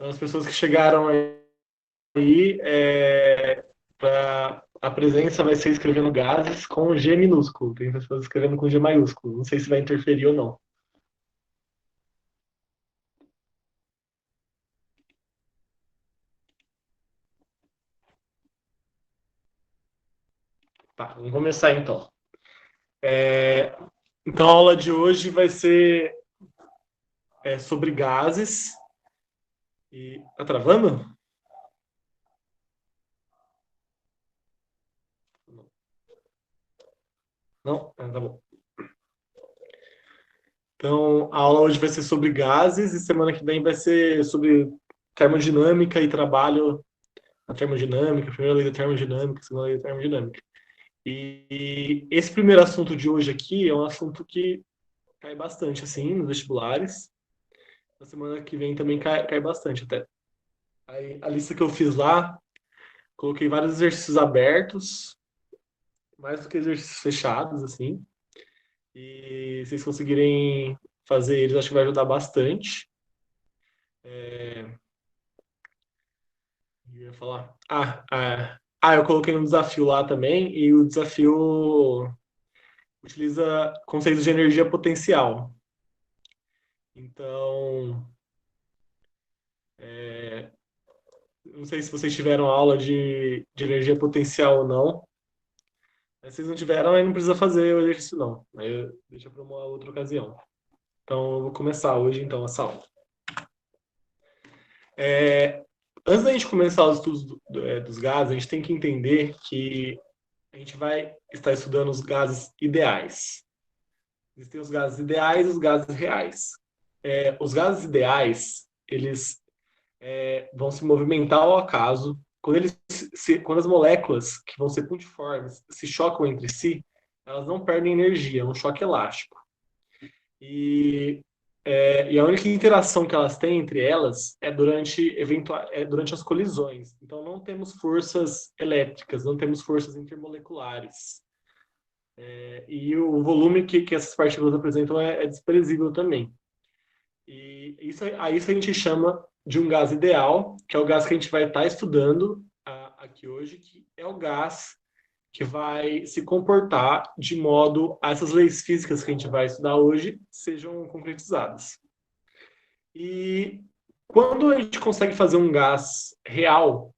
Então, as pessoas que chegaram aí, a presença vai ser escrevendo gases com G minúsculo. Tem pessoas escrevendo com G maiúsculo. Não sei se vai interferir ou não. Tá, vamos começar então. É, então, a aula de hoje vai ser sobre gases. E tá travando? Não? Ah, tá bom. Então, a aula hoje vai ser sobre gases e semana que vem vai ser sobre termodinâmica e trabalho na termodinâmica, primeira lei da termodinâmica, segunda lei da termodinâmica. E esse primeiro assunto de hoje aqui é um assunto que cai bastante, assim, nos vestibulares. Na semana que vem também cai bastante até. Aí, a lista que eu fiz lá, coloquei vários exercícios abertos, mais do que exercícios fechados, assim. E se vocês conseguirem fazer eles, acho que vai ajudar bastante. Eu ia falar. Eu coloquei um desafio lá também, e o desafio utiliza conceitos de energia potencial. Então, não sei se vocês tiveram aula de energia potencial ou não. Se vocês não tiveram, aí não precisa fazer o exercício, não. Aí deixa para uma outra ocasião. Então, eu vou começar hoje, então, essa aula. É, Antes da gente começar os estudos dos gases, a gente tem que entender que a gente vai estar estudando os gases ideais. Existem os gases ideais e os gases reais. Os gases ideais, eles vão se movimentar ao acaso. Quando as moléculas que vão ser puntiformes se chocam entre si, elas não perdem energia, é um choque elástico. E, e a única interação que elas têm entre elas é durante as colisões. Então, não temos forças elétricas, não temos forças intermoleculares. E o volume que essas partículas apresentam é desprezível também. E a isso a gente chama de um gás ideal, que é o gás que a gente vai estar estudando aqui hoje, que é o gás que vai se comportar de modo a essas leis físicas que a gente vai estudar hoje sejam concretizadas. E quando a gente consegue fazer um gás real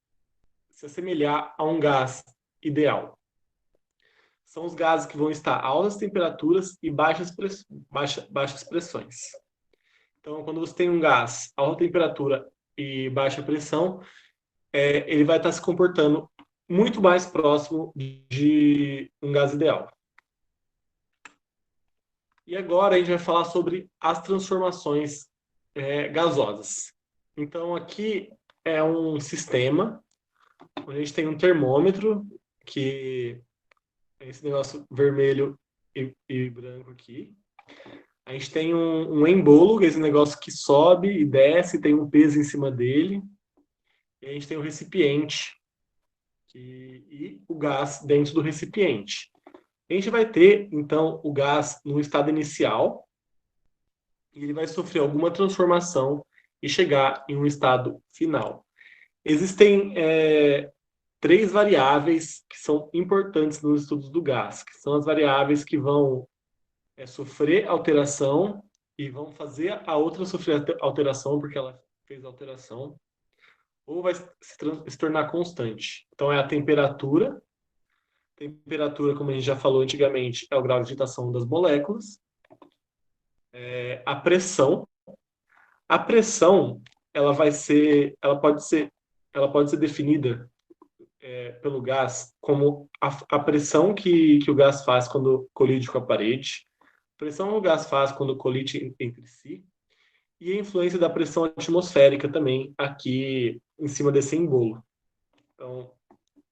se assemelhar a um gás ideal? São os gases que vão estar a altas temperaturas e baixas pressões. Então, quando você tem um gás a alta temperatura e baixa pressão, ele vai estar se comportando muito mais próximo de um gás ideal. E agora a gente vai falar sobre as transformações gasosas. Então, aqui é um sistema onde a gente tem um termômetro, que é esse negócio vermelho e branco aqui. A gente tem um embolo, que é esse negócio que sobe e desce, tem um peso em cima dele. E a gente tem o recipiente e o gás dentro do recipiente. A gente vai ter, então, o gás no estado inicial e ele vai sofrer alguma transformação e chegar em um estado final. Existem três variáveis que são importantes nos estudos do gás, que são as variáveis que vão sofrer alteração e vão fazer a outra sofrer alteração porque ela fez alteração, ou vai se tornar constante. Então, é a temperatura. Temperatura, como a gente já falou antigamente, é o grau de agitação das moléculas. A pressão. A pressão, ela pode ser definida pelo gás como a pressão que o gás faz quando colide com a parede, a pressão que o gás faz quando colide entre si, e a influência da pressão atmosférica também aqui em cima desse embolo. Então,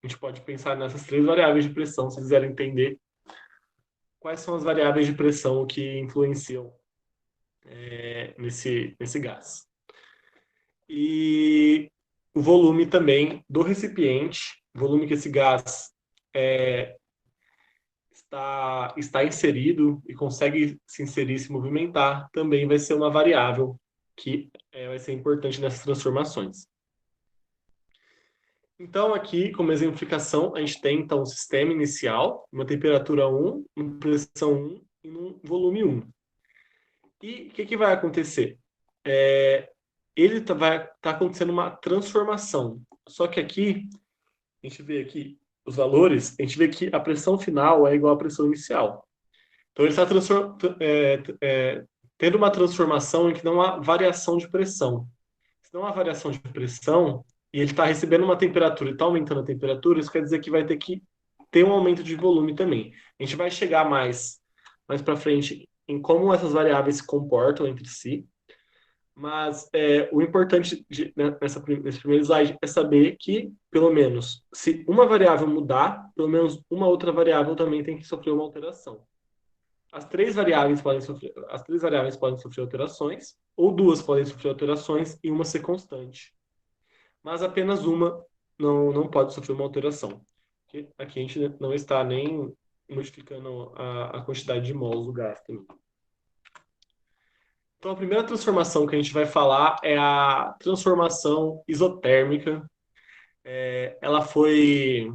a gente pode pensar nessas três variáveis de pressão, se quiserem entender quais são as variáveis de pressão que influenciam nesse gás. E o volume também do recipiente, o volume que esse gás é, está inserido e consegue se inserir, se movimentar, também vai ser uma variável que vai ser importante nessas transformações. Então, aqui, como exemplificação, a gente tem então um sistema inicial, uma temperatura 1, uma pressão 1 e um volume 1. E o que vai acontecer? Vai estar acontecendo uma transformação. Só que aqui, a gente vê aqui os valores, a gente vê que a pressão final é igual à pressão inicial. Então, ele está tendo uma transformação em que não há variação de pressão. Se não há variação de pressão e ele está recebendo uma temperatura e está aumentando a temperatura, isso quer dizer que vai ter que ter um aumento de volume também. A gente vai chegar mais para frente em como essas variáveis se comportam entre si, mas o importante nesse primeiro slide é saber que, pelo menos, se uma variável mudar, pelo menos uma outra variável também tem que sofrer uma alteração. As três variáveis podem sofrer alterações, ou duas podem sofrer alterações e uma ser constante. Mas apenas uma não pode sofrer uma alteração. Aqui a gente não está nem modificando a quantidade de mols do gás também. Então, a primeira transformação que a gente vai falar é a transformação isotérmica. Ela foi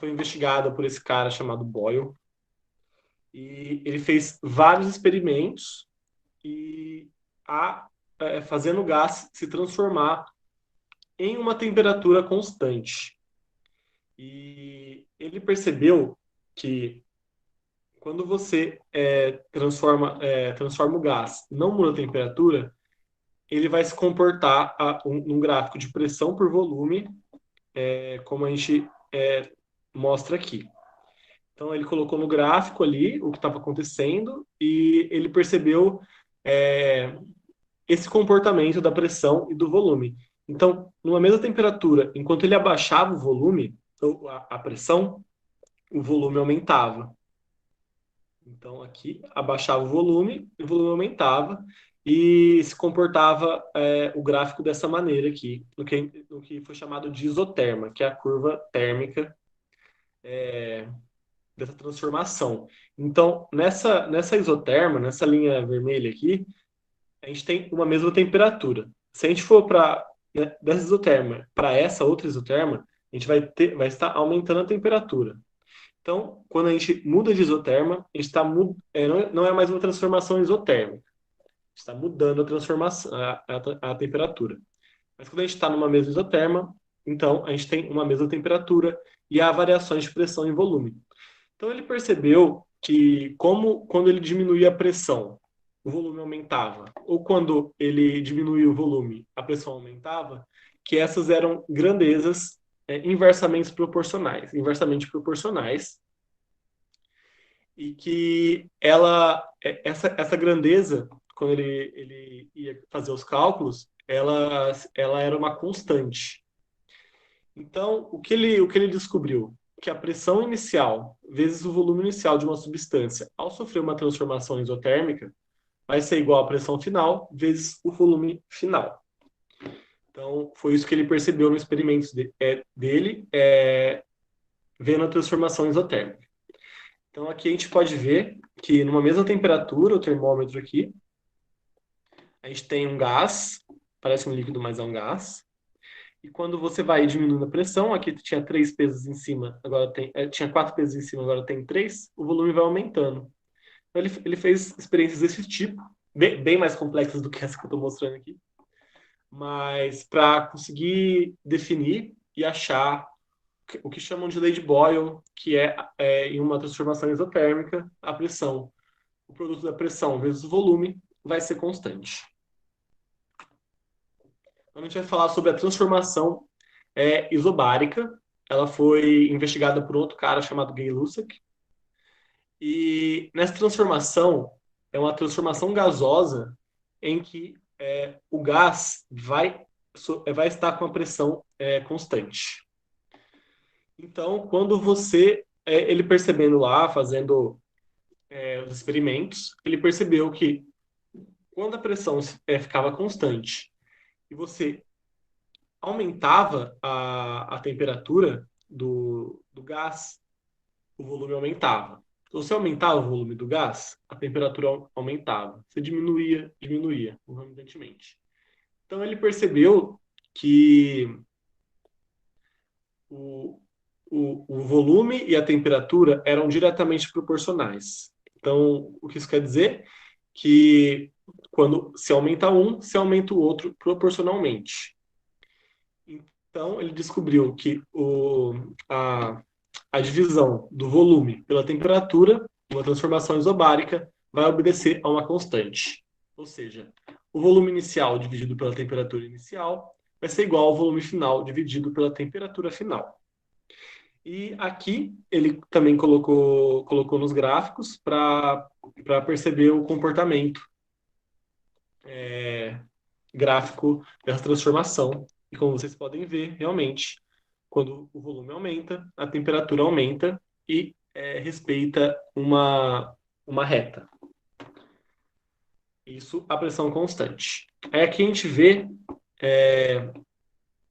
investigada por esse cara chamado Boyle. E ele fez vários experimentos e fazendo o gás se transformar em uma temperatura constante. E ele percebeu que quando você transforma o gás, não muda a temperatura, ele vai se comportar num gráfico de pressão por volume, como a gente mostra aqui. Então, ele colocou no gráfico ali o que estava acontecendo e ele percebeu esse comportamento da pressão e do volume. Então, numa mesma temperatura, enquanto ele abaixava o volume, ou a pressão, o volume aumentava. Então, aqui, abaixava o volume aumentava, e se comportava o gráfico dessa maneira aqui, no que foi chamado de isoterma, que é a curva térmica dessa transformação. Então, nessa isoterma, nessa linha vermelha aqui, a gente tem uma mesma temperatura. Se a gente for para dessa isoterma para essa outra isoterma, a gente vai estar aumentando a temperatura. Então, quando a gente muda de isoterma, a gente não é mais uma transformação isotérmica. A gente está mudando a transformação, a temperatura. Mas quando a gente está numa mesma isoterma, então a gente tem uma mesma temperatura e há variações de pressão e volume. Então ele percebeu que quando ele diminuía a pressão, o volume aumentava, ou quando ele diminuía o volume, a pressão aumentava, que essas eram grandezas inversamente proporcionais, e que essa grandeza, quando ele ia fazer os cálculos, ela era uma constante. Então, o que ele descobriu? Que a pressão inicial vezes o volume inicial de uma substância, ao sofrer uma transformação isotérmica, vai ser igual à pressão final vezes o volume final. Então, foi isso que ele percebeu no experimento dele, vendo a transformação isotérmica. Então, aqui a gente pode ver que numa mesma temperatura, o termômetro aqui, a gente tem um gás, parece um líquido, mas é um gás. E quando você vai diminuindo a pressão, aqui tinha 3 pesos em cima, agora tinha 4 pesos em cima, agora tem 3, o volume vai aumentando. Então, ele fez experiências desse tipo, bem mais complexas do que essa que eu estou mostrando aqui, mas para conseguir definir e achar o que chamam de lei de Boyle, que em uma transformação isotérmica, a pressão. O produto da pressão vezes o volume vai ser constante. Então, a gente vai falar sobre a transformação isobárica. Ela foi investigada por outro cara chamado Gay Lussac. E nessa transformação, é uma transformação gasosa em que o gás vai estar com a pressão constante. Então, quando ele percebendo lá, fazendo os experimentos, ele percebeu que quando a pressão ficava constante e você aumentava a temperatura do gás, o volume aumentava. Se você aumentava o volume do gás, a temperatura aumentava. Se diminuía concomitantemente. Então ele percebeu que o, o volume e a temperatura eram diretamente proporcionais. Então, o que isso quer dizer? Que quando se aumenta um, se aumenta o outro proporcionalmente. Então, ele descobriu que a divisão do volume pela temperatura, uma transformação isobárica, vai obedecer a uma constante. Ou seja, o volume inicial dividido pela temperatura inicial vai ser igual ao volume final dividido pela temperatura final. E aqui ele também colocou nos gráficos para perceber o comportamento gráfico dessa transformação. E como vocês podem ver, realmente, quando o volume aumenta, a temperatura aumenta e respeita uma reta. Isso a pressão constante. Aí aqui a gente vê,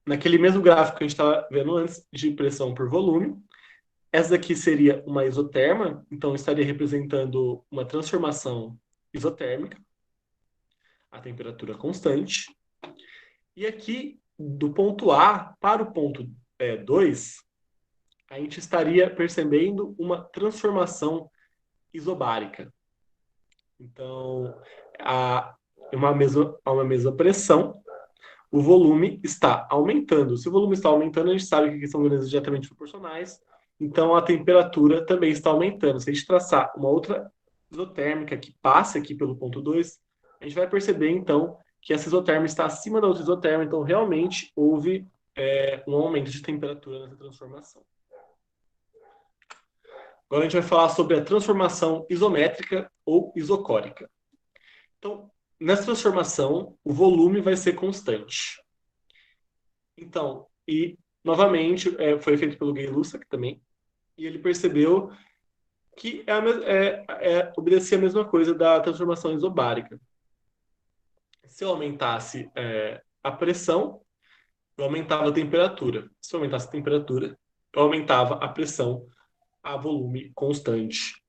naquele mesmo gráfico que a gente estava vendo antes, de pressão por volume, essa daqui seria uma isoterma, então estaria representando uma transformação isotérmica, a temperatura constante. E aqui, do ponto A para o ponto 2, a gente estaria percebendo uma transformação isobárica. Então, a uma mesma pressão, o volume está aumentando. Se o volume está aumentando, a gente sabe que são grandezas diretamente proporcionais, então a temperatura também está aumentando. Se a gente traçar uma outra isotérmica que passe aqui pelo ponto 2, a gente vai perceber, então, que essa isoterma está acima da outra isoterma, então realmente houve um aumento de temperatura nessa transformação. Agora a gente vai falar sobre a transformação isométrica ou isocórica. Então, nessa transformação, o volume vai ser constante. Então, e novamente foi feito pelo Gay-Lussac também, e ele percebeu que obedecia a mesma coisa da transformação isobárica. Se eu aumentasse a pressão, eu aumentava a temperatura. Se eu aumentasse a temperatura, eu aumentava a pressão a volume constante.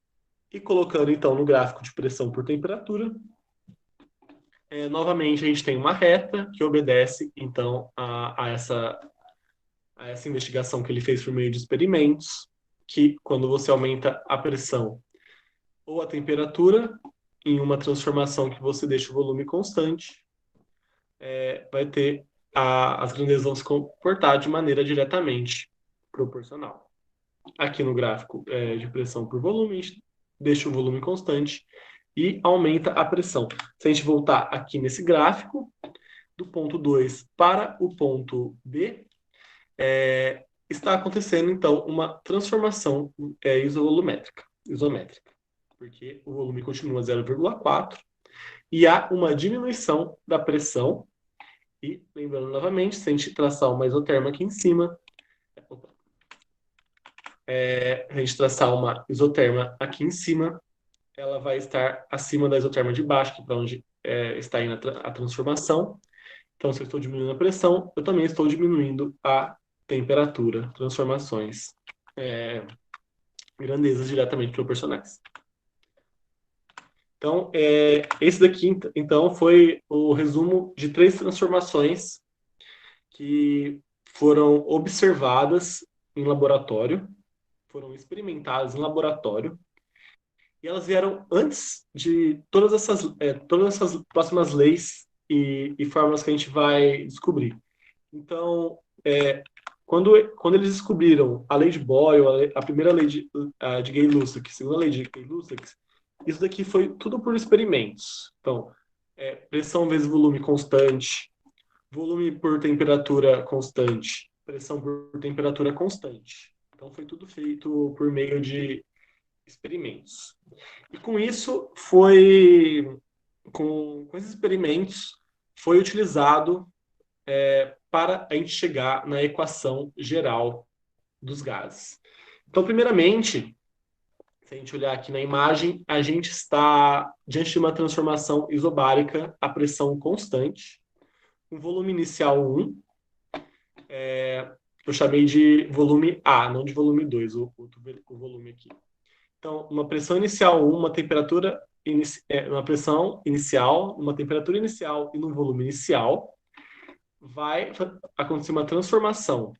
E colocando então no gráfico de pressão por temperatura, novamente a gente tem uma reta que obedece então a essa investigação que ele fez por meio de experimentos, que quando você aumenta a pressão ou a temperatura em uma transformação que você deixa o volume constante, vai ter as grandezas vão se comportar de maneira diretamente proporcional. Aqui no gráfico de pressão por volume, a gente deixa o volume constante e aumenta a pressão. Se a gente voltar aqui nesse gráfico, do ponto 2 para o ponto B, está acontecendo, então, uma transformação isométrica, porque o volume continua 0,4 e há uma diminuição da pressão. E, lembrando novamente, se a gente traçar uma isoterma aqui em cima, a gente traçar uma isoterma aqui em cima, ela vai estar acima da isoterma de baixo, que é para onde está indo a transformação. Então, se eu estou diminuindo a pressão, eu também estou diminuindo a temperatura, transformações, grandezas diretamente proporcionais. Então, esse daqui, então, foi o resumo de 3 transformações que foram observadas em laboratório, foram experimentadas em laboratório, e elas vieram antes de todas essas próximas leis e fórmulas que a gente vai descobrir. Então, quando eles descobriram a lei de Boyle, a primeira lei de Gay-Lussac, a segunda lei de Gay-Lussac, isso daqui foi tudo por experimentos. Então, pressão vezes volume constante, volume por temperatura constante, pressão por temperatura constante. Então, foi tudo feito por meio de experimentos. E com isso, com esses experimentos, foi utilizado para a gente chegar na equação geral dos gases. Então, primeiramente, se a gente olhar aqui na imagem, a gente está diante de uma transformação isobárica a pressão constante, um volume inicial 1, eu chamei de volume A, não de volume 2, o volume aqui. Então, uma pressão inicial 1, uma temperatura uma pressão inicial, uma temperatura inicial e num volume inicial, vai acontecer uma transformação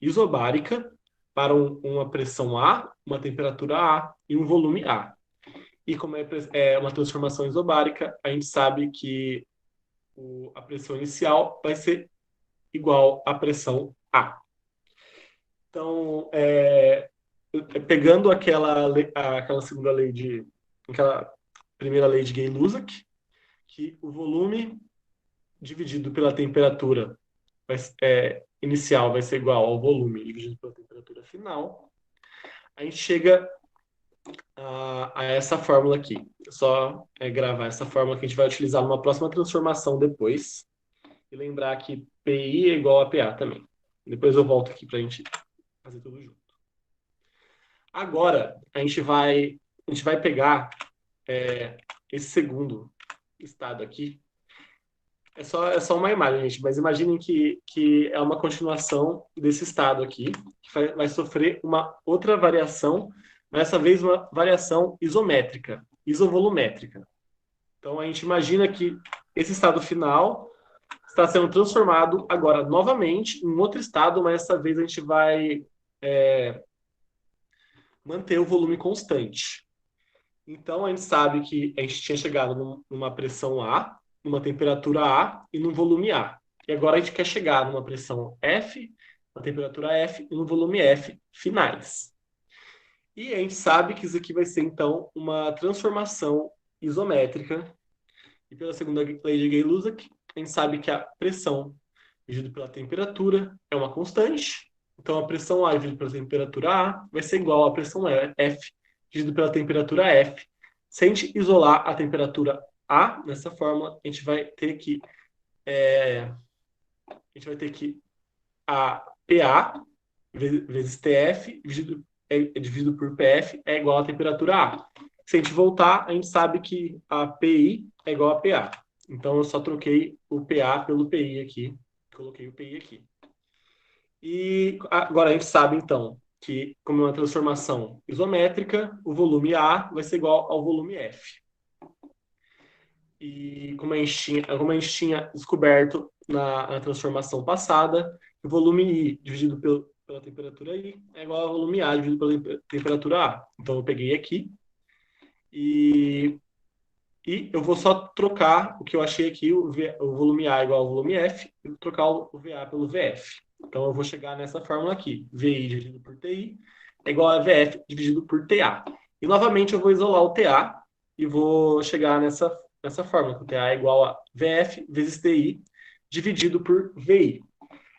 isobárica para uma pressão A, uma temperatura A e um volume A. E como é uma transformação isobárica, a gente sabe que a pressão inicial vai ser igual à pressão A. Então, pegando aquela segunda lei aquela primeira lei de Gay-Lussac, que o volume dividido pela temperatura inicial vai ser igual ao volume dividido pela temperatura final, a gente chega a essa fórmula aqui. É só gravar essa fórmula que a gente vai utilizar numa próxima transformação depois. E lembrar que PI é igual a PA também. Depois eu volto aqui para a gente fazer tudo junto. Agora, a gente vai pegar esse segundo estado aqui. É só uma imagem, gente, mas imaginem que é uma continuação desse estado aqui, que vai sofrer uma outra variação, mas dessa vez uma variação isométrica, isovolumétrica. Então, a gente imagina que esse estado final está sendo transformado agora novamente em outro estado, mas dessa vez a gente vai manter o volume constante. Então, a gente sabe que a gente tinha chegado numa pressão A, numa temperatura A e num volume A. E agora a gente quer chegar numa pressão F, numa temperatura F e num volume F finais. E a gente sabe que isso aqui vai ser, então, uma transformação isométrica. E pela segunda lei de Gay-Lussac, a gente sabe que a pressão dividida pela temperatura é uma constante. Então, a pressão A dividida pela temperatura A vai ser igual à pressão F dividido pela temperatura F. Se a gente isolar a temperatura A nessa fórmula, a gente vai ter que a PA vezes TF dividido por PF é igual à temperatura A. Se a gente voltar, a gente sabe que a PI é igual a PA. Então, eu só troquei o PA pelo PI aqui. Coloquei o PI aqui. E agora a gente sabe, então, que como é uma transformação isométrica, o volume A vai ser igual ao volume F. E como a gente tinha descoberto na transformação passada, o volume I dividido pela temperatura I é igual ao volume A dividido pela temperatura A. Então, eu peguei aqui e eu vou só trocar o que eu achei aqui, o volume A igual ao volume F, e vou trocar o VA pelo VF. Então, eu vou chegar nessa fórmula aqui. VI dividido por TI é igual a VF dividido por TA. E, novamente, eu vou isolar o TA e vou chegar nessa fórmula, que o TA é igual a VF vezes TI dividido por VI.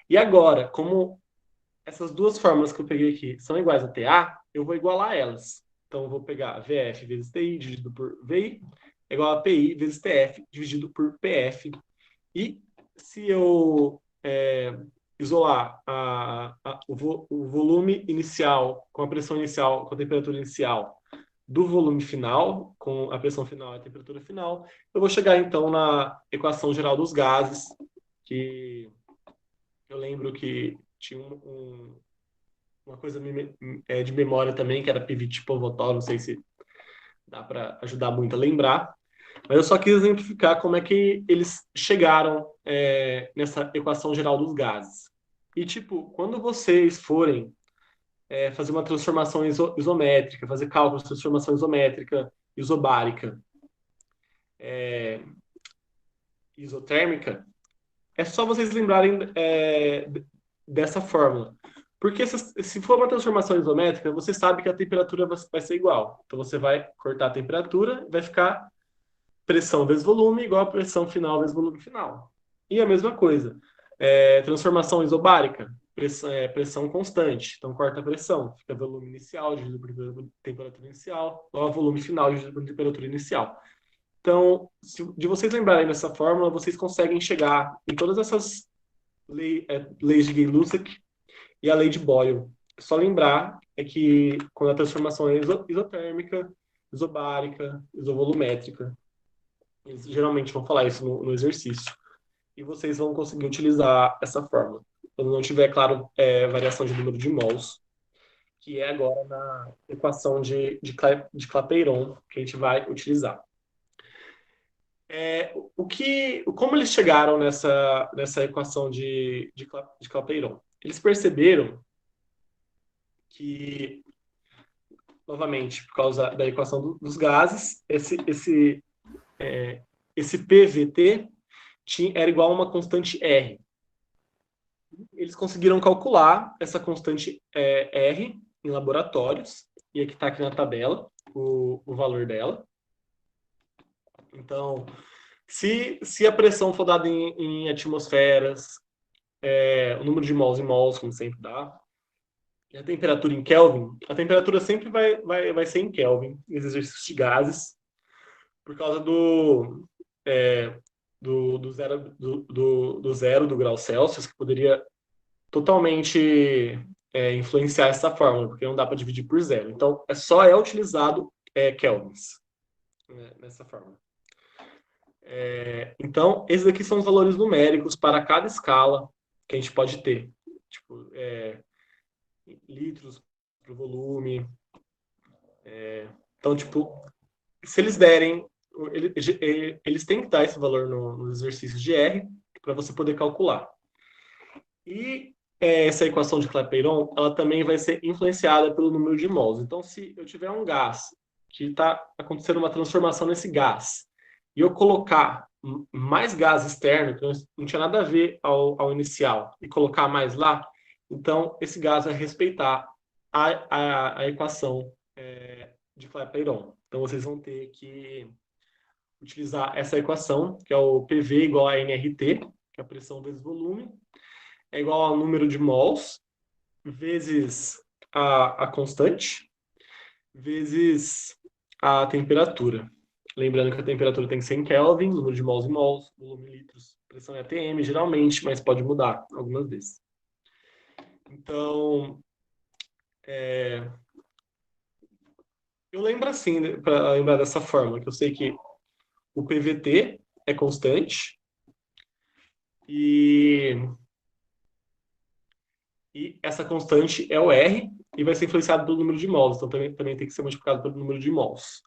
E agora, como essas duas fórmulas que eu peguei aqui são iguais a TA, eu vou igualar elas. Então, eu vou pegar VF vezes TI dividido por VI é igual a PI vezes TF dividido por PF. E se eu isolar o volume inicial com a pressão inicial, com a temperatura inicial do volume final, com a pressão final e a temperatura final, eu vou chegar então na equação geral dos gases, que eu lembro que tinha uma coisa de memória também, que era Pivot-Povetov, não sei se dá para ajudar muito a lembrar. Mas eu só quis exemplificar como é que eles chegaram nessa equação geral dos gases. E, tipo, quando vocês forem fazer uma transformação isométrica, fazer cálculos de transformação isométrica, isobárica, isotérmica, é só vocês lembrarem dessa fórmula. Porque se for uma transformação isométrica, você sabe que a temperatura vai ser igual. Então, você vai cortar a temperatura e vai ficar pressão vezes volume igual a pressão final vezes volume final. E a mesma coisa. Transformação isobárica, pressão constante. Então, corta a pressão. Fica volume inicial dividido por temperatura inicial, igual a volume final dividido por temperatura inicial. Então, de vocês lembrarem dessa fórmula, vocês conseguem chegar em todas essas leis de Gay-Lussac e a lei de Boyle. Só lembrar que quando a transformação é isotérmica, isobárica, isovolumétrica, eles geralmente vão falar isso no exercício. E vocês vão conseguir utilizar essa fórmula. Quando não tiver, claro, variação de número de mols, que é agora na equação de Clapeyron que a gente vai utilizar. Como eles chegaram nessa equação de Clapeyron? Eles perceberam que, novamente, por causa da equação dos gases, esse PVT era igual a uma constante R. Eles conseguiram calcular essa constante R em laboratórios, e aqui está aqui na tabela o valor dela. Então, se a pressão for dada em atmosferas, o número de mols em mols, como sempre dá, e a temperatura em Kelvin, a temperatura sempre vai ser em Kelvin, nesses exercícios de gases, por causa do zero do grau Celsius, que poderia totalmente influenciar essa fórmula, porque não dá para dividir por zero. Então, só é utilizado kelvins nessa fórmula. Então, esses aqui são os valores numéricos para cada escala que a gente pode ter. Tipo, litros por volume. Então, tipo, se eles derem... Eles têm que dar esse valor nos exercícios de R para você poder calcular. E essa equação de Clapeyron, ela também vai ser influenciada pelo número de mols. Então, se eu tiver um gás que está acontecendo uma transformação nesse gás, e eu colocar mais gás externo, que não tinha nada a ver ao inicial, e colocar mais lá, então esse gás vai respeitar a equação de Clapeyron. Então, vocês vão ter que utilizar essa equação, que é o PV igual a nRT, que é a pressão vezes volume, é igual ao número de mols, vezes a constante, vezes a temperatura. Lembrando que a temperatura tem que ser em Kelvin, número de mols em mols, volume em litros, pressão em atm, geralmente, mas pode mudar algumas vezes. Então, eu lembro assim, para lembrar dessa forma, que eu sei que o PVT é constante e essa constante é o R e vai ser influenciado pelo número de mols, então também tem que ser multiplicado pelo número de mols.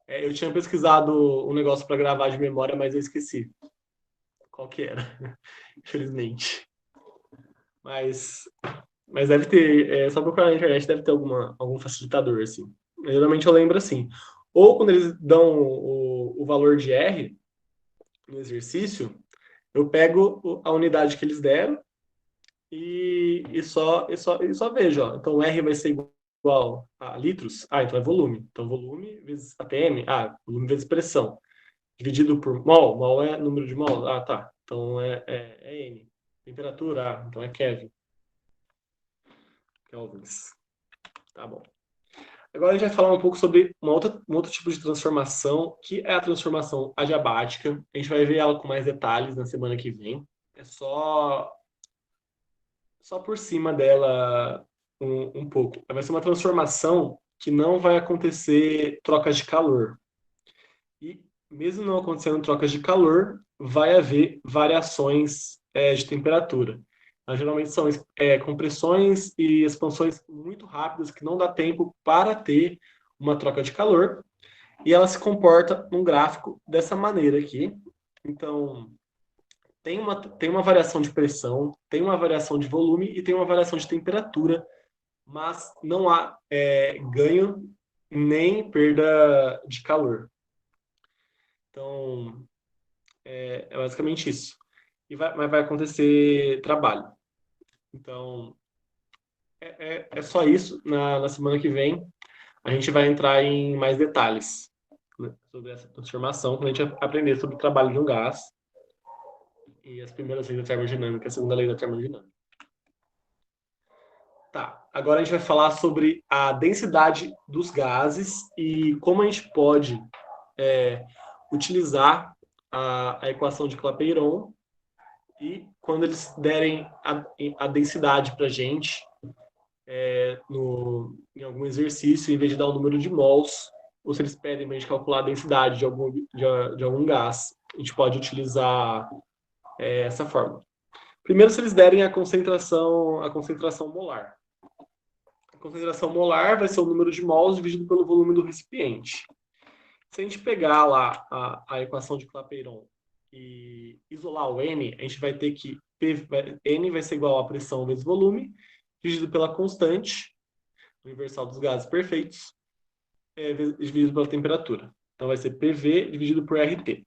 Eu tinha pesquisado um negócio para gravar de memória, mas eu esqueci qual que era, infelizmente. Mas deve ter, só procurar na internet, deve ter algum facilitador, assim. Geralmente eu lembro assim. Ou quando eles dão o valor de R no exercício, eu pego a unidade que eles deram e só vejo, ó. Então R vai ser igual a litros, então é volume. Então volume vezes ATM, volume vezes pressão. Dividido por mol, mol é número de mol, tá. Então é N. Temperatura, então é Kelvin. Kelvins. Tá bom. Agora a gente vai falar um pouco sobre um outro tipo de transformação, que é a transformação adiabática. A gente vai ver ela com mais detalhes na semana que vem. É só por cima dela um pouco. Vai ser uma transformação que não vai acontecer trocas de calor. E mesmo não acontecendo trocas de calor, vai haver variações de temperatura. Então, geralmente são compressões e expansões muito rápidas que não dá tempo para ter uma troca de calor. E ela se comporta num gráfico dessa maneira aqui. Então, tem uma variação de pressão, tem uma variação de volume e tem uma variação de temperatura, mas não há ganho nem perda de calor. Então, é basicamente isso. Mas vai acontecer trabalho. Então, é só isso. Na semana que vem, a gente vai entrar em mais detalhes, né, sobre essa transformação, quando a gente aprender sobre o trabalho de um gás e as primeiras leis da termodinâmica, a segunda lei da termodinâmica. Tá, agora a gente vai falar sobre a densidade dos gases e como a gente pode utilizar a equação de Clapeyron e quando eles derem a densidade para a gente em algum exercício, em vez de dar o número de mols, ou se eles pedem para a gente calcular a densidade de algum gás, a gente pode utilizar essa fórmula. Primeiro, se eles derem a concentração molar. concentração molar vai ser o número de mols dividido pelo volume do recipiente. Se a gente pegar lá a equação de Clapeyron e isolar o N, a gente vai ter que N vai ser igual a pressão vezes volume, dividido pela constante universal dos gases perfeitos, dividido pela temperatura. Então vai ser PV dividido por RT.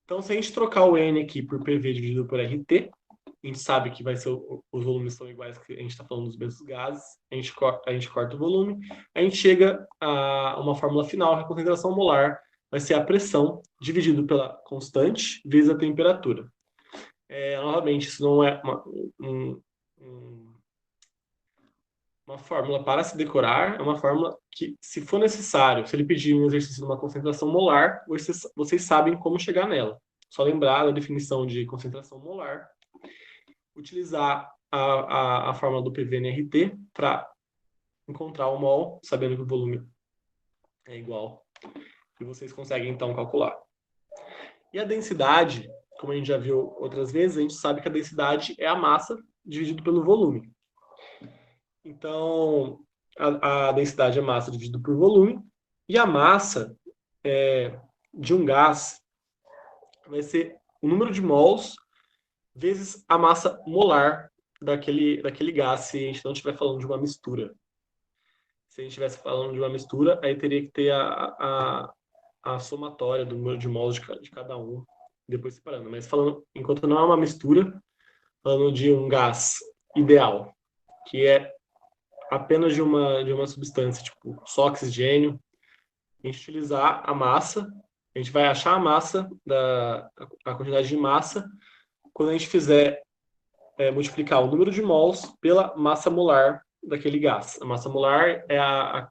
Então, se a gente trocar o N aqui por PV dividido por RT, a gente sabe que vai ser os volumes são iguais, que a gente está falando dos mesmos gases, a gente corta o volume, a gente chega a uma fórmula final, a concentração molar vai ser a pressão dividido pela constante vezes a temperatura. Novamente, isso não é uma fórmula para se decorar, é uma fórmula que, se for necessário, se ele pedir um exercício de uma concentração molar, vocês sabem como chegar nela. Só lembrar da definição de concentração molar, utilizar a fórmula do PV/RT para encontrar o mol, sabendo que o volume é igual, e vocês conseguem, então, calcular. E a densidade, como a gente já viu outras vezes, a gente sabe que a densidade é a massa dividido pelo volume. Então, a densidade é massa dividido por volume, e a massa de um gás vai ser o número de mols vezes a massa molar daquele gás, se a gente não estiver falando de uma mistura. Se a gente estivesse falando de uma mistura, aí teria que ter a somatória do número de mols de cada um, depois separando. Mas falando, enquanto não é uma mistura, falando de um gás ideal, que é apenas de uma substância, tipo só oxigênio, a gente utilizar a massa, a gente vai achar a massa, a quantidade de massa, quando a gente fizer multiplicar o número de mols pela massa molar daquele gás. A massa molar é a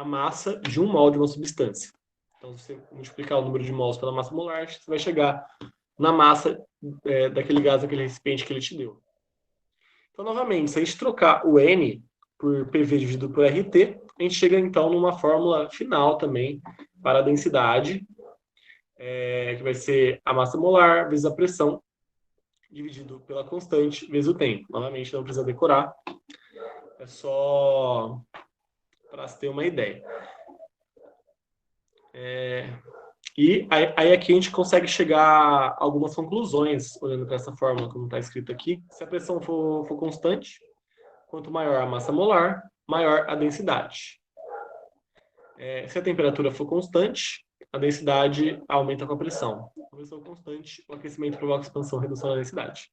massa de um mol de uma substância. Então, se você multiplicar o número de mols pela massa molar, você vai chegar na massa daquele gás, daquele recipiente que ele te deu. Então, novamente, se a gente trocar o N por PV dividido por RT, a gente chega, então, numa fórmula final também para a densidade, que vai ser a massa molar vezes a pressão, dividido pela constante vezes o tempo. Novamente, não precisa decorar, é só para se ter uma ideia. E aí aqui a gente consegue chegar a algumas conclusões, olhando para essa fórmula, como está escrito aqui. Se a pressão for constante, quanto maior a massa molar, maior a densidade. Se a temperatura for constante, a densidade aumenta com a pressão. A pressão constante, o aquecimento provoca expansão e redução da densidade.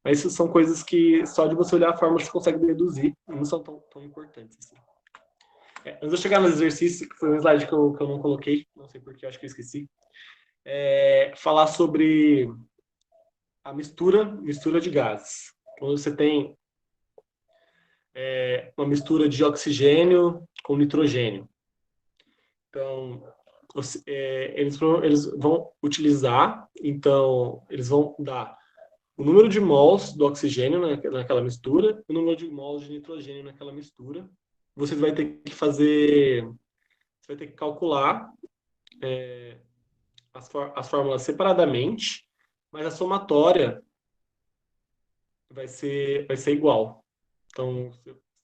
Mas isso são coisas que só de você olhar a fórmula você consegue deduzir, e não são tão importantes assim. Antes de eu chegar no exercício, que foi um slide que eu não coloquei, não sei porquê, acho que eu esqueci, falar sobre a mistura de gases. Quando você tem uma mistura de oxigênio com nitrogênio. Então, eles vão utilizar, então, eles vão dar o número de mols do oxigênio naquela mistura, o número de mols de nitrogênio naquela mistura. Você vai ter que calcular as fórmulas separadamente, mas a somatória vai ser igual. Então,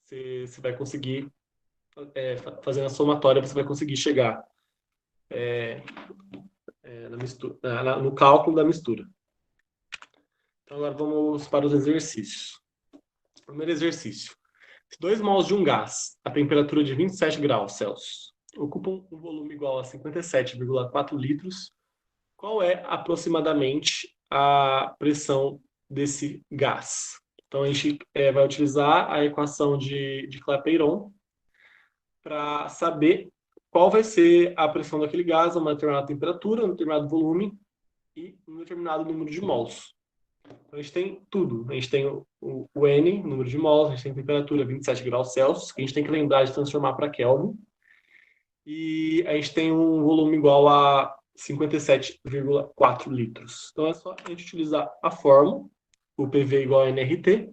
você vai conseguir, fazendo a somatória, você vai conseguir chegar no cálculo da mistura. Então, agora vamos para os exercícios. Primeiro exercício. Se 2 mols de um gás, a temperatura de 27 graus Celsius, ocupam um volume igual a 57,4 litros, qual é aproximadamente a pressão desse gás? Então, a gente vai utilizar a equação de Clapeyron para saber qual vai ser a pressão daquele gás a uma determinada temperatura, um determinado volume e um determinado número de mols. Então, a gente tem tudo. A gente tem o N, número de mols, a gente tem temperatura 27 graus Celsius, que a gente tem que lembrar de transformar para Kelvin. E a gente tem um volume igual a 57,4 litros. Então, é só a gente utilizar a fórmula, o PV igual a nRT.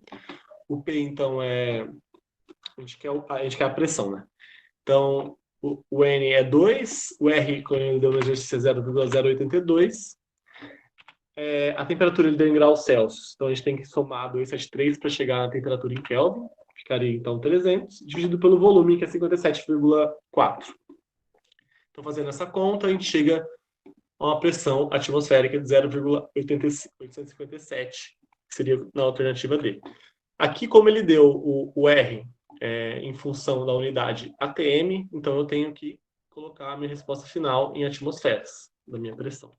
O P, então, a gente quer a pressão, né? Então, o N é 2, o R, quando ele deu no exercício, é 0,082. a temperatura ele deu em graus Celsius. Então, a gente tem que somar 273 para chegar na temperatura em Kelvin. Ficaria, então, 300, dividido pelo volume, que é 57,4. Então, fazendo essa conta, a gente chega a uma pressão atmosférica de 0,857, que seria na alternativa D. Aqui, como ele deu o R em função da unidade ATM, então eu tenho que colocar a minha resposta final em atmosferas da minha pressão.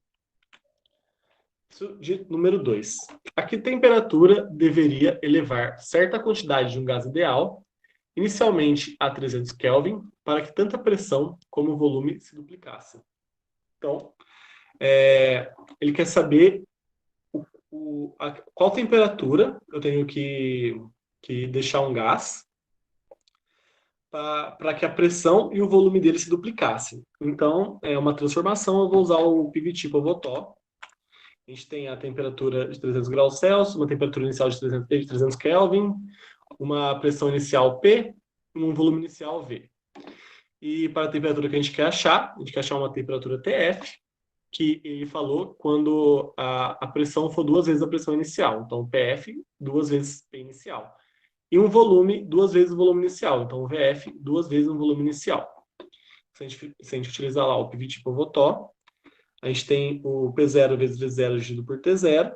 Isso de número 2. A que temperatura deveria elevar certa quantidade de um gás ideal, inicialmente a 300 Kelvin, para que tanto a pressão como o volume se duplicassem? Então, ele quer saber qual temperatura eu tenho que deixar um gás para que a pressão e o volume dele se duplicassem. Então, é uma transformação, eu vou usar o PVT Povetó. A gente tem a temperatura de 300 graus Celsius, uma temperatura inicial de 300 Kelvin, uma pressão inicial P e um volume inicial V. E para a temperatura que a gente quer achar uma temperatura TF, que ele falou quando a pressão for 2 vezes a pressão inicial. Então, PF, 2 vezes P inicial. E um volume, 2 vezes o volume inicial. Então, VF, 2 vezes o volume inicial. Se a gente utilizar lá o PVT Povetó, a gente tem o P0 vezes V0 dividido por T0,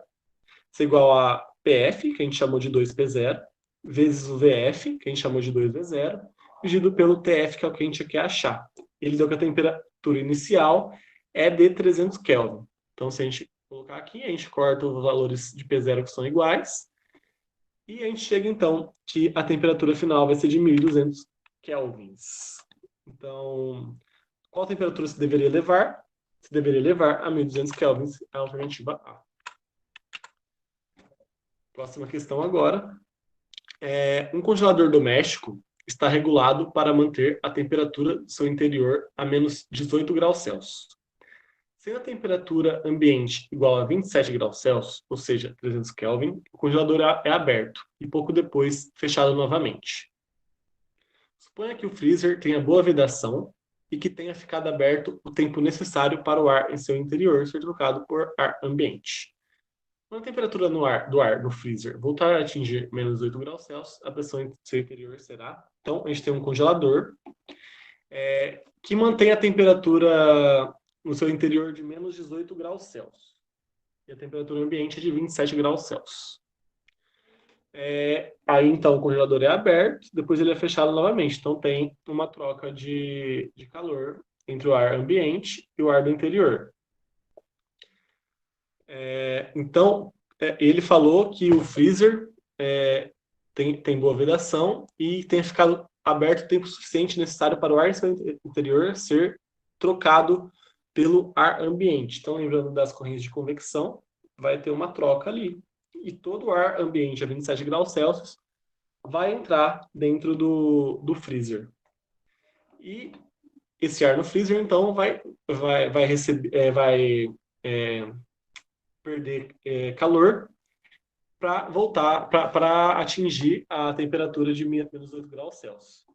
isso é igual a PF, que a gente chamou de 2P0, vezes o VF, que a gente chamou de 2V0, dividido pelo TF, que é o que a gente quer achar. Ele deu que a temperatura inicial é de 300 Kelvin. Então, se a gente colocar aqui, a gente corta os valores de P0 que são iguais, e a gente chega, então, que a temperatura final vai ser de 1.200 kelvins. Então, qual temperatura se deveria levar? Se deveria levar a 1.200 kelvins, a alternativa A. Próxima questão agora. Um congelador doméstico está regulado para manter a temperatura do seu interior a menos 18 graus Celsius. Sendo a temperatura ambiente igual a 27 graus Celsius, ou seja, 300 Kelvin, o congelador é aberto e pouco depois fechado novamente. Suponha que o freezer tenha boa vedação e que tenha ficado aberto o tempo necessário para o ar em seu interior ser trocado por ar ambiente. Quando a temperatura do ar no freezer voltar a atingir menos 8 graus Celsius, a pressão em seu interior será... Então, a gente tem um congelador que mantém a temperatura no seu interior de menos 18 graus Celsius. E a temperatura ambiente é de 27 graus Celsius. Aí, então, o congelador é aberto, depois ele é fechado novamente. Então, tem uma troca de calor entre o ar ambiente e o ar do interior. Então, ele falou que o freezer tem boa vedação e tem ficado aberto o tempo suficiente necessário para o ar interior ser trocado pelo ar ambiente. Então, lembrando das correntes de convecção, vai ter uma troca ali. E todo o ar ambiente a 27 graus Celsius vai entrar dentro do freezer. E esse ar no freezer, então, vai perder calor para voltar, para atingir a temperatura de menos 8 graus Celsius.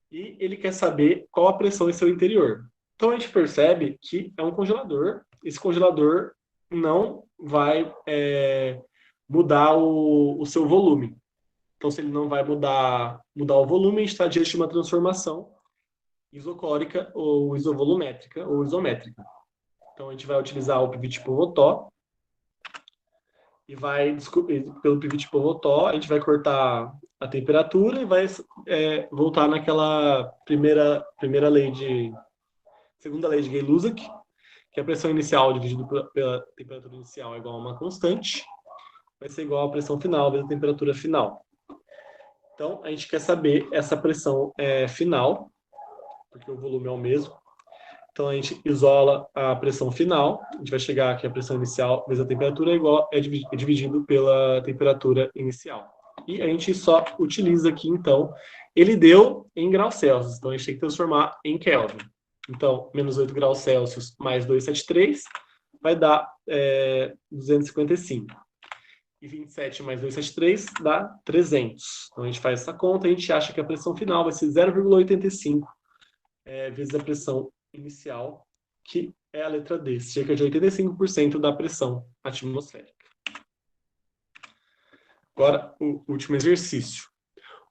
E ele quer saber qual a pressão em seu interior. Então, a gente percebe que é um congelador. Esse congelador não vai mudar o seu volume. Então, se ele não vai mudar o volume, a gente está diante de uma transformação isocórica, ou isovolumétrica, ou isométrica. Então, a gente vai utilizar o PVT Povetó, e vai, pelo PVT Povetó, a gente vai cortar a temperatura e vai voltar naquela segunda lei de Gay-Lussac, que a pressão inicial dividida pela temperatura inicial é igual a uma constante, vai ser igual à pressão final vezes a temperatura final. Então, a gente quer saber essa pressão final, porque o volume é o mesmo. Então, a gente isola a pressão final, a gente vai chegar aqui a pressão inicial vezes a temperatura é dividido pela temperatura inicial. E a gente só utiliza aqui, então, ele deu em graus Celsius, então a gente tem que transformar em Kelvin. Então, menos 8 graus Celsius mais 273 vai dar 255. E 27 mais 273 dá 300. Então, a gente faz essa conta e a gente acha que a pressão final vai ser 0,85 vezes a pressão inicial, que é a letra D, cerca de 85% da pressão atmosférica. Agora, o último exercício.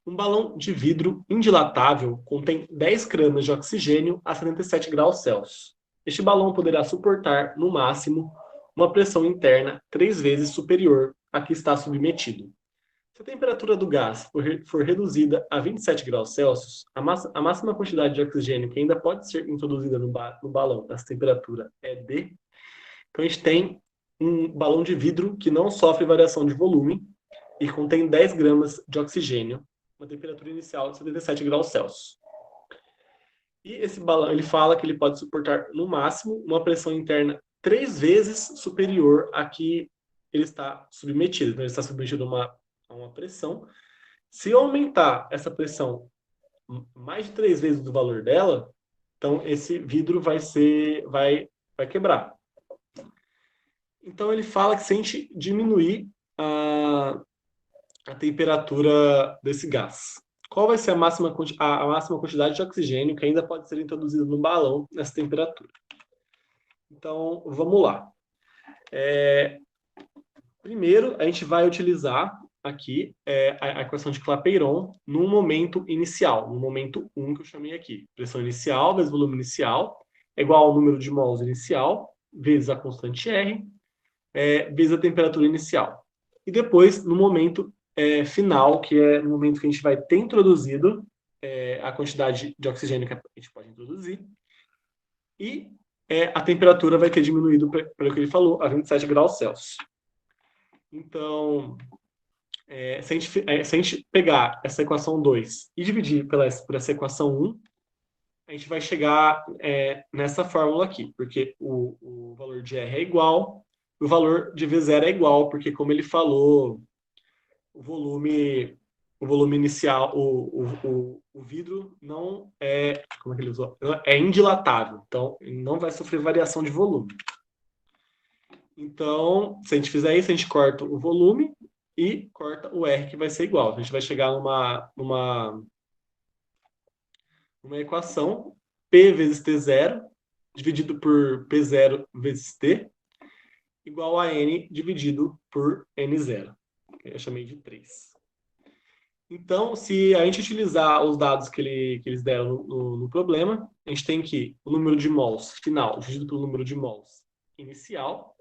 Um balão de vidro indilatável contém 10 gramas de oxigênio a 77 graus Celsius. Este balão poderá suportar, no máximo, uma pressão interna 3 vezes superior à que está submetido. Se a temperatura do gás for reduzida a 27 graus Celsius, a máxima quantidade de oxigênio que ainda pode ser introduzida no balão nessa temperatura é D. Então, a gente tem um balão de vidro que não sofre variação de volume e contém 10 gramas de oxigênio, uma temperatura inicial de 77 graus Celsius. E esse balão, ele fala que ele pode suportar, no máximo, uma pressão interna 3 vezes superior à que ele está submetido. Então, ele está submetido a uma pressão. Se eu aumentar essa pressão mais de 3 vezes do valor dela, então esse vidro vai quebrar. Então ele fala que se a gente diminuir a temperatura desse gás, qual vai ser a máxima quantidade de oxigênio que ainda pode ser introduzida no balão nessa temperatura? Então, vamos lá. Primeiro, a gente vai utilizar aqui a equação de Clapeyron no momento inicial, no momento 1 que eu chamei aqui. Pressão inicial vezes volume inicial é igual ao número de mols inicial vezes a constante R vezes a temperatura inicial. E depois, no momento final, que é no momento que a gente vai ter introduzido a quantidade de oxigênio que a gente pode introduzir, e a temperatura vai ter diminuído, pelo que ele falou, a 27 graus Celsius. Então, se a gente pegar essa equação 2 e dividir por essa equação 1, a gente vai chegar nessa fórmula aqui, porque o valor de R é igual, o valor de V0 é igual, porque, como ele falou, o volume inicial, o vidro não é, como é que ele usou? É indilatável, então não vai sofrer variação de volume. Então, se a gente fizer isso, a gente corta o volume e corta o R, que vai ser igual. A gente vai chegar numa equação P vezes T0 dividido por P0 vezes T igual a N dividido por N0. Eu chamei de 3. Então, se a gente utilizar os dados que eles deram no problema, a gente tem que o número de mols final dividido pelo número de mols inicial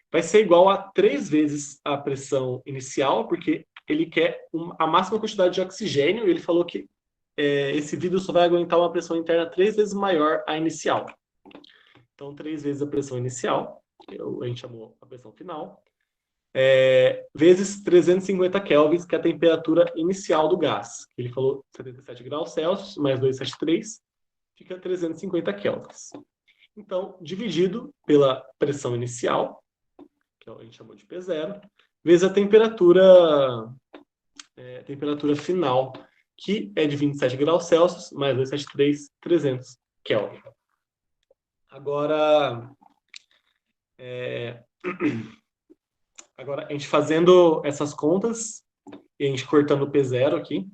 vai ser igual a 3 vezes a pressão inicial, porque ele quer a máxima quantidade de oxigênio, e ele falou que esse vidro só vai aguentar uma pressão interna 3 vezes maior a inicial. Então, 3 vezes a pressão inicial, a gente chamou a pressão final, vezes 350 kelvins, que é a temperatura inicial do gás. Ele falou 77 graus Celsius, mais 273, fica 350 kelvins. Então, dividido pela pressão inicial, que a gente chamou de P0, vezes a temperatura final, que é de 27 graus Celsius, mais 273, 300 Kelvin. Agora, a gente fazendo essas contas, e a gente cortando o P0 aqui,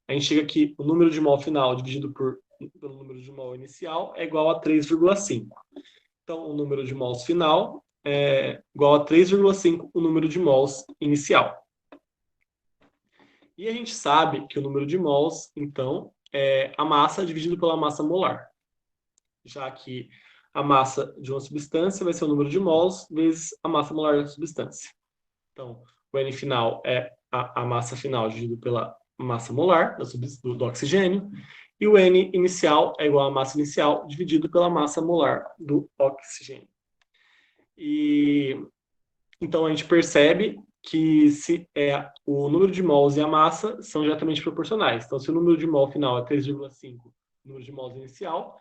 a gente chega aqui, o número de mol final dividido pelo número de mol inicial é igual a 3,5. Então, o número de mols final é igual a 3,5 o número de mols inicial. E a gente sabe que o número de mols, então, é a massa dividido pela massa molar. Já que a massa de uma substância vai ser o número de mols vezes a massa molar da substância. Então, o N final é a massa final dividido pela massa molar do oxigênio, e o N inicial é igual à massa inicial dividido pela massa molar do oxigênio. E então a gente percebe que o número de mols e a massa são diretamente proporcionais. Então, se o número de mol final é 3,5, o número de mols inicial,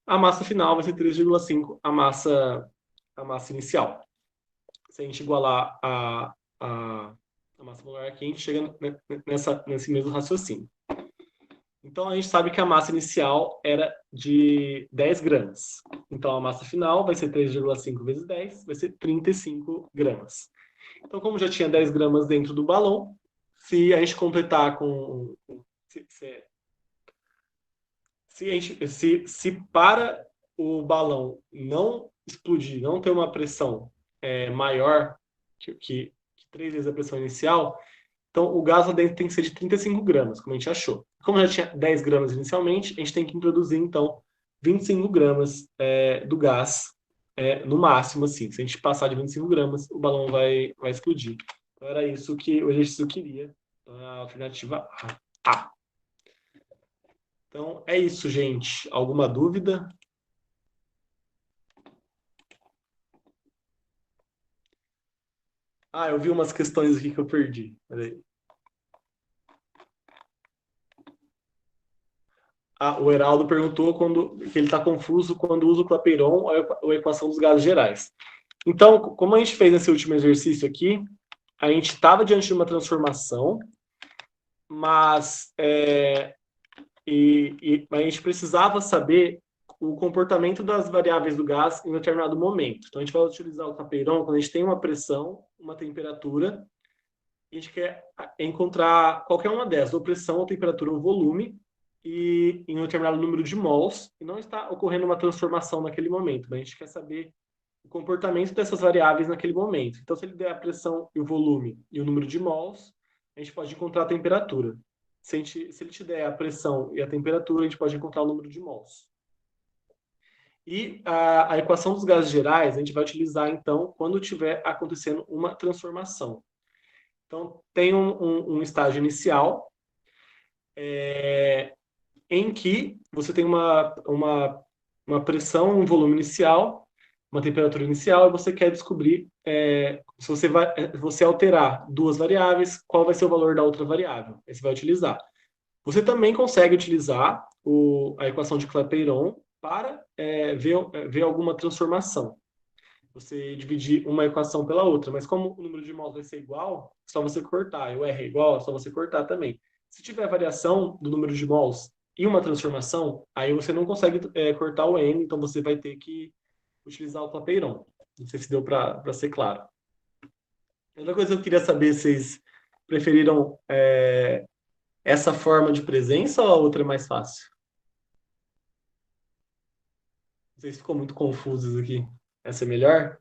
a massa final vai ser 3,5 a massa inicial. Se a gente igualar a massa molar aqui, a gente chega nesse mesmo raciocínio. Então, a gente sabe que a massa inicial era de 10 gramas. Então, a massa final vai ser 3,5 vezes 10, vai ser 35 gramas. Então, como já tinha 10 gramas dentro do balão, se a gente completar com... Se para o balão não explodir, não ter uma pressão maior que 3 vezes a pressão inicial, então o gás lá dentro tem que ser de 35 gramas, como a gente achou. Como já tinha 10 gramas inicialmente, a gente tem que introduzir, então, 25 gramas do gás, no máximo, assim. Se a gente passar de 25 gramas, o balão vai explodir. Então, era isso que o exercício queria. Então, é a alternativa A. Então, é isso, gente. Alguma dúvida? Eu vi umas questões aqui que eu perdi. Peraí. O Heraldo perguntou que ele está confuso quando usa o Clapeyron ou a equação dos gases gerais. Então, como a gente fez nesse último exercício aqui, a gente estava diante de uma transformação, mas a gente precisava saber o comportamento das variáveis do gás em um determinado momento. Então, a gente vai utilizar o Clapeyron quando a gente tem uma pressão, uma temperatura, e a gente quer encontrar qualquer uma dessas, ou pressão, ou temperatura, ou volume, e em um determinado número de mols, e não está ocorrendo uma transformação naquele momento, mas a gente quer saber o comportamento dessas variáveis naquele momento. Então, se ele der a pressão e o volume e o número de mols, a gente pode encontrar a temperatura. Se ele te der a pressão e a temperatura, a gente pode encontrar o número de mols. E a equação dos gases gerais, a gente vai utilizar, então, quando estiver acontecendo uma transformação. Então, tem um estágio inicial, em que você tem uma pressão, um volume inicial, uma temperatura inicial, e você quer descobrir se você alterar duas variáveis, qual vai ser o valor da outra variável. Aí você vai utilizar. Você também consegue utilizar a equação de Clapeyron para ver alguma transformação. Você dividir uma equação pela outra, mas como o número de mols vai ser igual, é só você cortar. E o R é igual, é só você cortar também. Se tiver variação do número de mols e uma transformação, aí você não consegue cortar o N, então você vai ter que utilizar o Clapeyron. Não sei se deu para ser claro. Outra coisa que eu queria saber, vocês preferiram essa forma de presença ou a outra é mais fácil? Vocês ficam muito confusos aqui. Essa é melhor?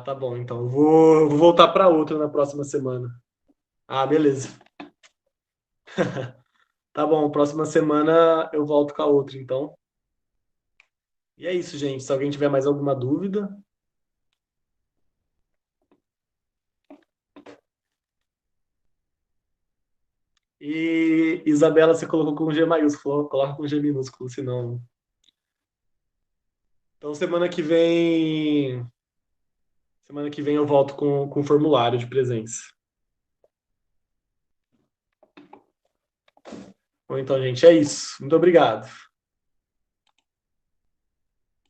Tá bom. Então, vou voltar para outra na próxima semana. Beleza. Tá bom, próxima semana eu volto com a outra, então. E é isso, gente. Se alguém tiver mais alguma dúvida. E Isabela, você colocou com G maiúsculo, coloca com G minúsculo, senão. Então, semana que vem eu volto com formulário de presença. Bom, então, gente, é isso. Muito obrigado.